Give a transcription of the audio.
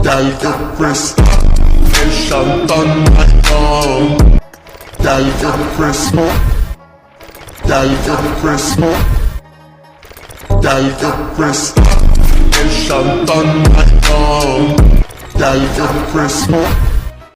Girl, you crisp, nation done right now. Girl, you crisp, girl, you crisp, girl, you crisp, nation done right now. Girl, you crisp.